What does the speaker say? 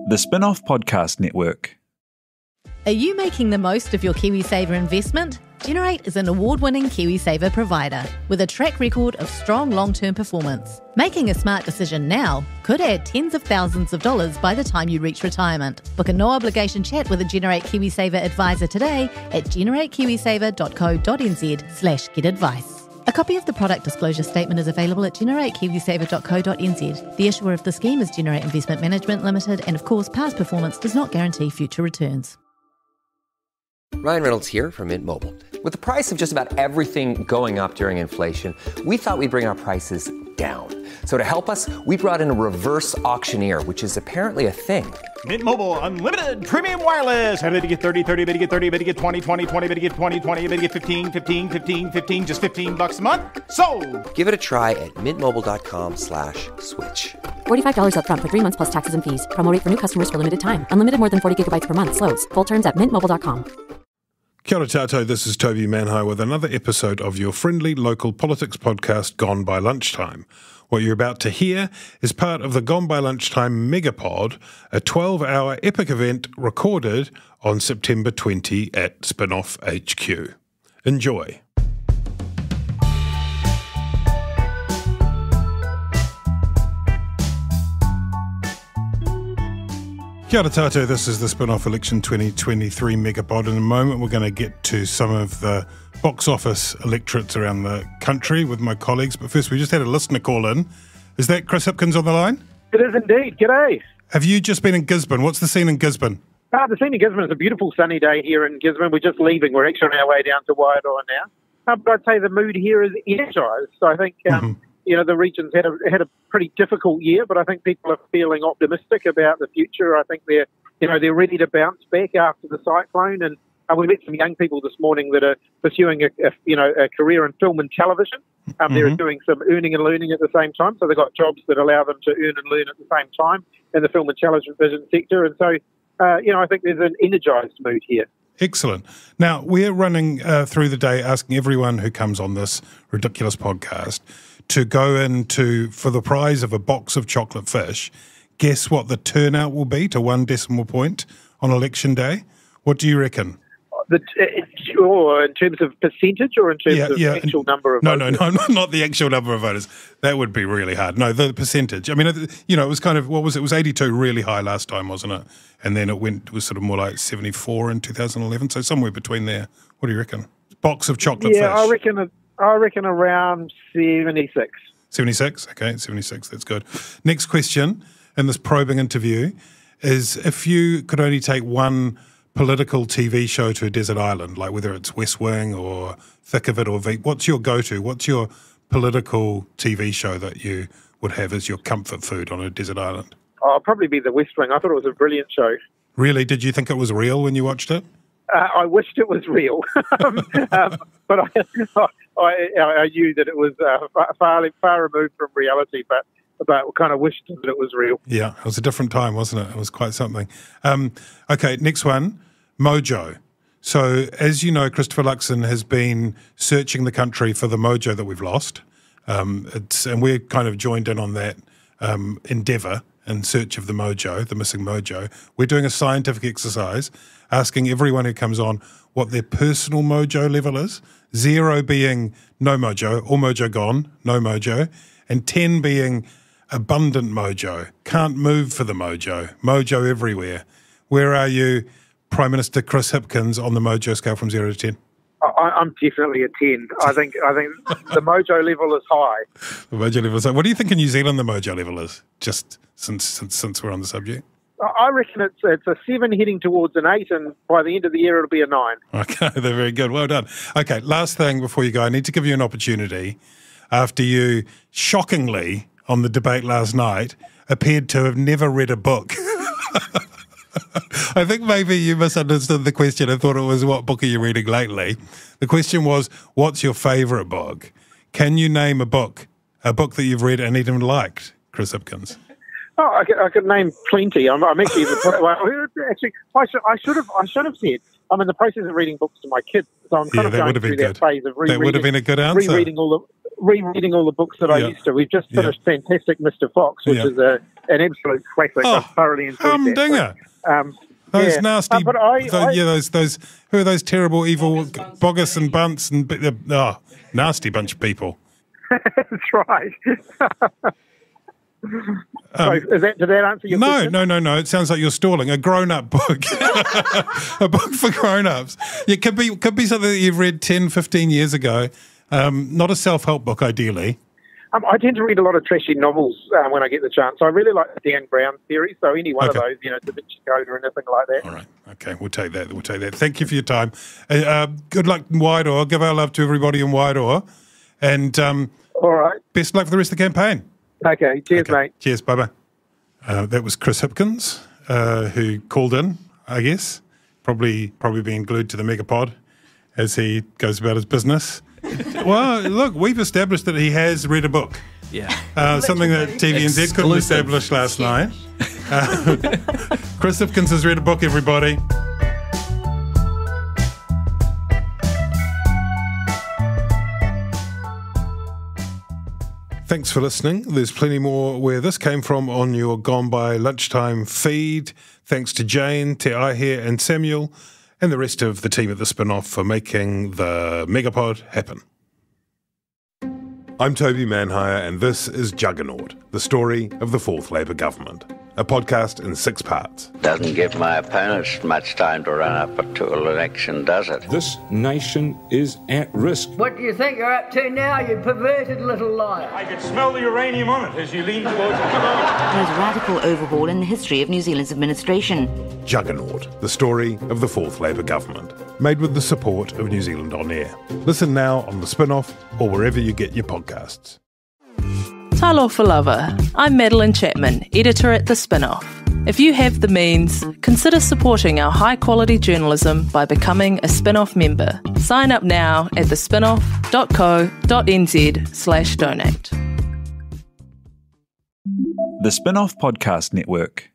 The Spin-off Podcast Network. Are you making the most of your KiwiSaver investment? Generate is an award-winning KiwiSaver provider with a track record of strong long-term performance. Making a smart decision now could add tens of thousands of dollars by the time you reach retirement. Book a no-obligation chat with a Generate KiwiSaver advisor today at generatekiwisaver.co.nz/getadvice. A copy of the product disclosure statement is available at generatekiwisaver.co.nz. The issuer of the scheme is Generate Investment Management Limited, and of course, past performance does not guarantee future returns. Ryan Reynolds here from Mint Mobile. With the price of just about everything going up during inflation, we thought we'd bring our prices down. So to help us, we brought in a reverse auctioneer, which is apparently a thing. Mint Mobile Unlimited Premium Wireless. How to get 30, 30, bit to get 30, bit to get 20, 20, 20, bit to get 20, 20, bit to get 15, 15, 15, 15, just $15 a month? Sold! Give it a try at mintmobile.com/switch. $45 up front for 3 months plus taxes and fees. Promo rate for new customers for limited time. Unlimited more than 40 gigabytes per month. Slows full terms at mintmobile.com. Kia ora tātou, this is Toby Manhai with another episode of your friendly local politics podcast, Gone by Lunchtime. What you're about to hear is part of the Gone by Lunchtime Megapod, a 12-hour epic event recorded on September 20 at Spin-off HQ. Enjoy. Kia ora tātou, this is the Spin-off Election 2023 Megapod. In a moment, we're going to get to some of the box office electorates around the country with my colleagues. But first, we just had a listener call in. Is that Chris Hipkins on the line? It is indeed. G'day. Have you just been in Gisborne? What's the scene in Gisborne? The scene in Gisborne is a beautiful sunny day here in Gisborne. We're just leaving. We're actually on our way down to Wairoa now. But I'd say the mood here is energised. So I think... the region's had a pretty difficult year, but I think people are feeling optimistic about the future. I think they're ready to bounce back after the cyclone. And we met some young people this morning that are pursuing a career in film and television. They're doing some earning and learning at the same time, so they've got jobs that allow them to earn and learn at the same time in the film and television sector. And so, I think there's an energised mood here. Excellent. Now, we're running through the day asking everyone who comes on this ridiculous podcast to go into, for the prize of a box of chocolate fish, guess what the turnout will be to 1 decimal point on election day. What do you reckon? In terms of percentage or in terms of actual number of voters? No, not the actual number of voters. That would be really hard. No, the percentage. I mean, it was kind of, what was it? It was 82 really high last time, wasn't it? And then it was sort of more like 74 in 2011, so somewhere between there. What do you reckon? Box of chocolate fish. Yeah, I reckon around 76. 76? Okay, 76, that's good. Next question in this probing interview is, if you could only take one political TV show to a desert island, like whether it's West Wing or Thick of It or Veep, what's your go-to? What's your political TV show that you would have as your comfort food on a desert island? Oh, probably be The West Wing. I thought it was a brilliant show. Really? Did you think it was real when you watched it? I wished it was real, but I knew that it was far removed from reality, but kind of wished that it was real. Yeah, it was a different time, wasn't it? It was quite something. Okay, next one, mojo. So, as you know, Christopher Luxon has been searching the country for the mojo that we've lost, and we're kind of joined in on that endeavour in search of the mojo, the missing mojo. We're doing a scientific exercise asking everyone who comes on what their personal mojo level is, 0 being no mojo, all mojo gone, no mojo, and 10 being abundant mojo, can't move for the mojo, mojo everywhere. Where are you, Prime Minister Chris Hipkins, on the mojo scale from 0 to 10? I'm definitely a 10. I think the mojo level is high. The mojo level is high. What do you think in New Zealand the mojo level is, just since we're on the subject? I reckon it's a 7 heading towards an 8, and by the end of the year it'll be a 9. Okay, they're very good. Well done. Okay, last thing before you go, I need to give you an opportunity after you shockingly, on the debate last night, appeared to have never read a book. I think maybe you misunderstood the question and thought it was, what book are you reading lately? The question was, what's your favourite book? Can you name a book that you've read and even liked, Chris Hipkins? Oh, I could name plenty. I'm actually I should have said I'm in the process of reading books to my kids, so I'm kind of going through that phase of That would have been a good answer. rereading all the books that I used to. We've just finished Fantastic Mr. Fox, which is an absolute classic. I thoroughly enjoyed humdinger. Those nasty, those who are those terrible, evil Boggis and Bunts and nasty bunch of people. That's right. So did that answer your question? No. It sounds like you're stalling. A grown-up book. A book for grown-ups. It could be something that you've read 10, 15 years ago. Not a self-help book, ideally. I tend to read a lot of trashy novels when I get the chance. I really like the Dan Brown series, so any one of those, Da Vinci Code or anything like that. All right. Okay, we'll take that. Thank you for your time. Good luck in Wairoa. Give our love to everybody in Wairoa. And all right. Best luck for the rest of the campaign. Okay. Cheers, mate. Cheers. Bye-bye. That was Chris Hipkins, who called in, I guess, probably being glued to the Megapod as he goes about his business. Well, look, we've established that he has read a book. Yeah. Something that TVNZ couldn't establish last night. Chris Hipkins has read a book, everybody. Thanks for listening. There's plenty more where this came from on your Gone By Lunchtime feed. Thanks to Jane, Te Aihe and Samuel, and the rest of the team at the Spin-Off for making the Megapod happen. I'm Toby Manhire, and this is Juggernaut, the story of the Fourth Labour Government, a podcast in 6 parts. Doesn't give my opponents much time to run up to an election, does it? This nation is at risk. What do you think you're up to now, you perverted little liar? I could smell the uranium on it as you lean towards it. There's a radical overhaul in the history of New Zealand's administration. Juggernaut, the story of the Fourth Labour Government, made with the support of New Zealand On Air. Listen now on the Spin-Off or wherever you get your podcasts. Talofa lover, I'm Madeline Chapman, editor at The Spin-Off. If you have the means, consider supporting our high-quality journalism by becoming a Spin-Off member. Sign up now at thespinoff.co.nz/donate. The Spin-Off Podcast Network.